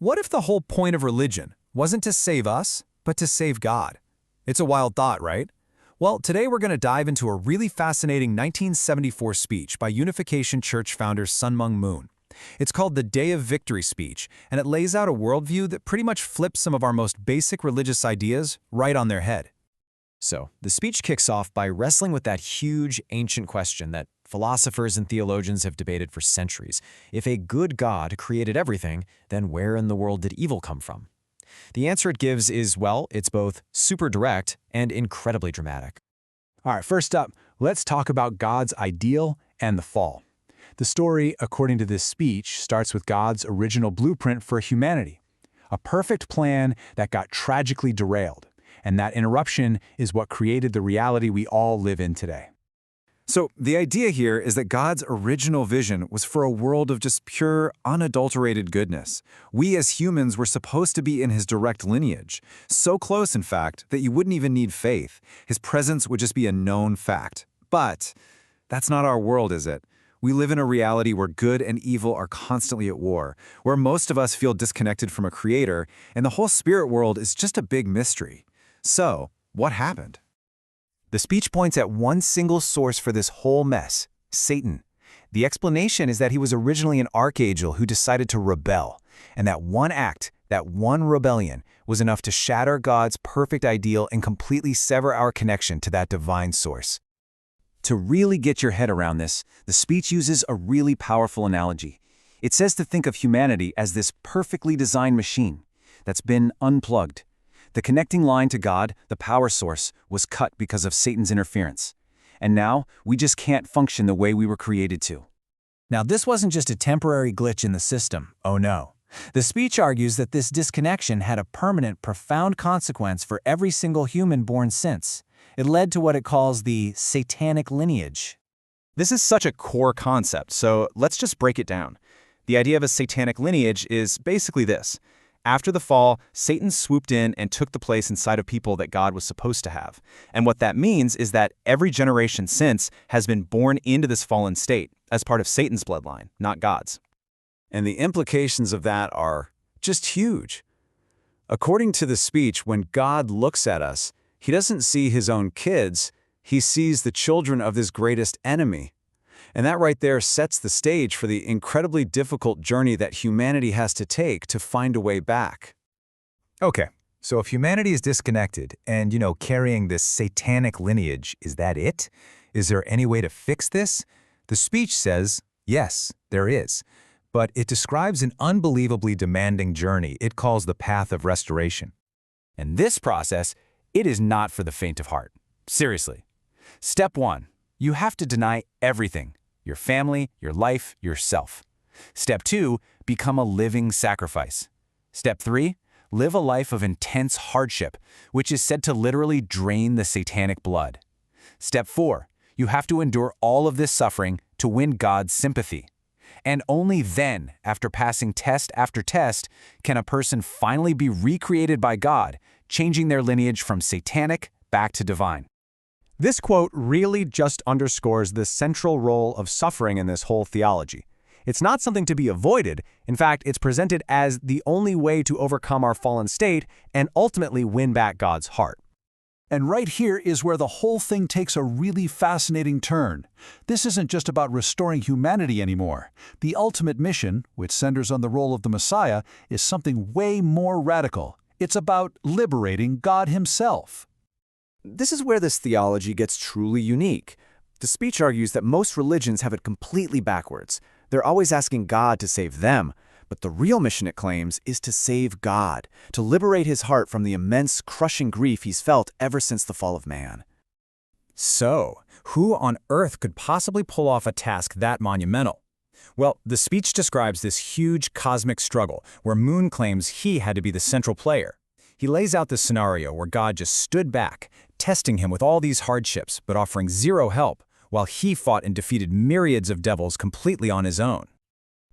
What if the whole point of religion wasn't to save us, but to save God? It's a wild thought, right? Well, today we're going to dive into a really fascinating 1974 speech by Unification Church founder Sun Myung Moon. It's called the Day of Victory speech, and it lays out a worldview that pretty much flips some of our most basic religious ideas right on their head. So, the speech kicks off by wrestling with that huge, ancient question that philosophers and theologians have debated for centuries. If a good God created everything, then where in the world did evil come from? The answer it gives is, well, it's both super direct and incredibly dramatic. All right, first up, let's talk about God's ideal and the fall. The story, according to this speech, starts with God's original blueprint for humanity, a perfect plan that got tragically derailed. And that interruption is what created the reality we all live in today. So the idea here is that God's original vision was for a world of just pure, unadulterated goodness. We as humans were supposed to be in his direct lineage, so close, in fact, that you wouldn't even need faith. His presence would just be a known fact. But that's not our world, is it? We live in a reality where good and evil are constantly at war, where most of us feel disconnected from a creator, and the whole spirit world is just a big mystery. So, what happened? The speech points at one single source for this whole mess: Satan. The explanation is that he was originally an archangel who decided to rebel, and that one act, that one rebellion, was enough to shatter God's perfect ideal and completely sever our connection to that divine source. To really get your head around this, the speech uses a really powerful analogy. It says to think of humanity as this perfectly designed machine that's been unplugged. The connecting line to God, the power source, was cut because of Satan's interference. And now, we just can't function the way we were created to. Now, this wasn't just a temporary glitch in the system. Oh no. The speech argues that this disconnection had a permanent, profound consequence for every single human born since. It led to what it calls the satanic lineage. This is such a core concept, so let's just break it down. The idea of a satanic lineage is basically this. After the fall, Satan swooped in and took the place inside of people that God was supposed to have. And what that means is that every generation since has been born into this fallen state as part of Satan's bloodline, not God's. And the implications of that are just huge. According to the speech, when God looks at us, he doesn't see his own kids, he sees the children of his greatest enemy. And that right there sets the stage for the incredibly difficult journey that humanity has to take to find a way back. Okay, so if humanity is disconnected and, carrying this satanic lineage, is that it? Is there any way to fix this? The speech says, yes, there is. But it describes an unbelievably demanding journey it calls the path of restoration. And this process, it is not for the faint of heart. Seriously. Step 1, you have to deny everything. Your family, your life, yourself. Step 2, become a living sacrifice. Step 3, live a life of intense hardship, which is said to literally drain the satanic blood. Step 4, you have to endure all of this suffering to win God's sympathy. And only then, after passing test after test, can a person finally be recreated by God, changing their lineage from satanic back to divine. This quote really just underscores the central role of suffering in this whole theology. It's not something to be avoided. In fact, it's presented as the only way to overcome our fallen state and ultimately win back God's heart. And right here is where the whole thing takes a really fascinating turn. This isn't just about restoring humanity anymore. The ultimate mission, which centers on the role of the Messiah, is something way more radical. It's about liberating God himself. This is where this theology gets truly unique. The speech argues that most religions have it completely backwards. They're always asking God to save them, but the real mission, it claims, is to save God, to liberate his heart from the immense, crushing grief he's felt ever since the fall of man. So, who on earth could possibly pull off a task that monumental? Well, the speech describes this huge cosmic struggle where Moon claims he had to be the central player. He lays out this scenario where God just stood back, testing him with all these hardships, but offering zero help, while he fought and defeated myriads of devils completely on his own.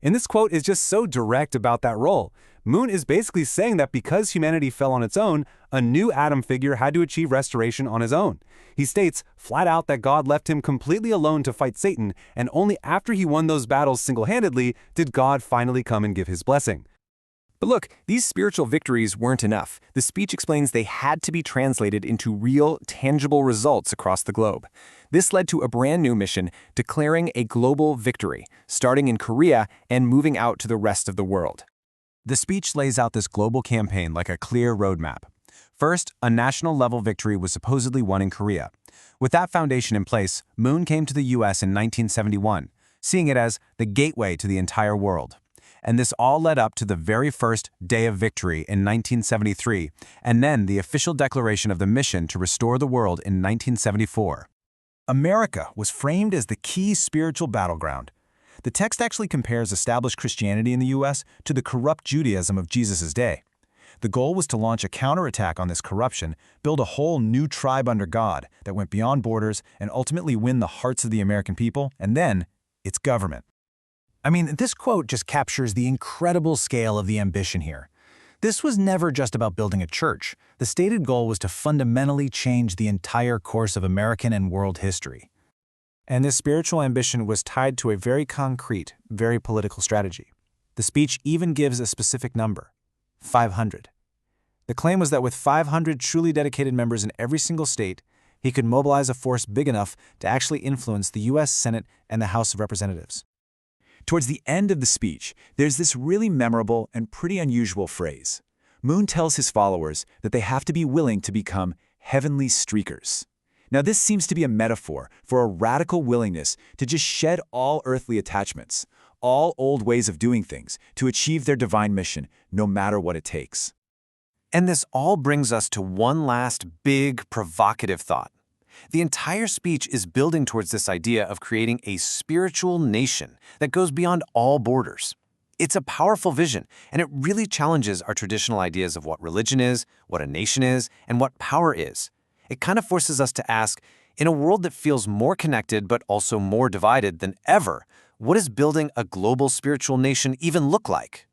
And this quote is just so direct about that role. Moon is basically saying that because humanity fell on its own, a new Adam figure had to achieve restoration on his own. He states flat out that God left him completely alone to fight Satan, and only after he won those battles single-handedly did God finally come and give his blessing. But look, these spiritual victories weren't enough. The speech explains they had to be translated into real, tangible results across the globe. This led to a brand new mission, declaring a global victory, starting in Korea and moving out to the rest of the world. The speech lays out this global campaign like a clear roadmap. First, a national-level victory was supposedly won in Korea. With that foundation in place, Moon came to the U.S. in 1971, seeing it as the gateway to the entire world. And this all led up to the very first Day of Victory in 1973, and then the official declaration of the mission to restore the world in 1974. America was framed as the key spiritual battleground. The text actually compares established Christianity in the U.S. to the corrupt Judaism of Jesus' day. The goal was to launch a counterattack on this corruption, build a whole new tribe under God that went beyond borders, and ultimately win the hearts of the American people, and then its government. I mean, this quote just captures the incredible scale of the ambition here. This was never just about building a church. The stated goal was to fundamentally change the entire course of American and world history. And this spiritual ambition was tied to a very concrete, very political strategy. The speech even gives a specific number: 500. The claim was that with 500 truly dedicated members in every single state, he could mobilize a force big enough to actually influence the U.S. Senate and the House of Representatives. Towards the end of the speech, there's this really memorable and pretty unusual phrase. Moon tells his followers that they have to be willing to become heavenly streakers. Now, this seems to be a metaphor for a radical willingness to just shed all earthly attachments, all old ways of doing things, to achieve their divine mission, no matter what it takes. And this all brings us to one last big, provocative thought. The entire speech is building towards this idea of creating a spiritual nation that goes beyond all borders. It's a powerful vision, and it really challenges our traditional ideas of what religion is, what a nation is, and what power is. It kind of forces us to ask, in a world that feels more connected but also more divided than ever, what does building a global spiritual nation even look like?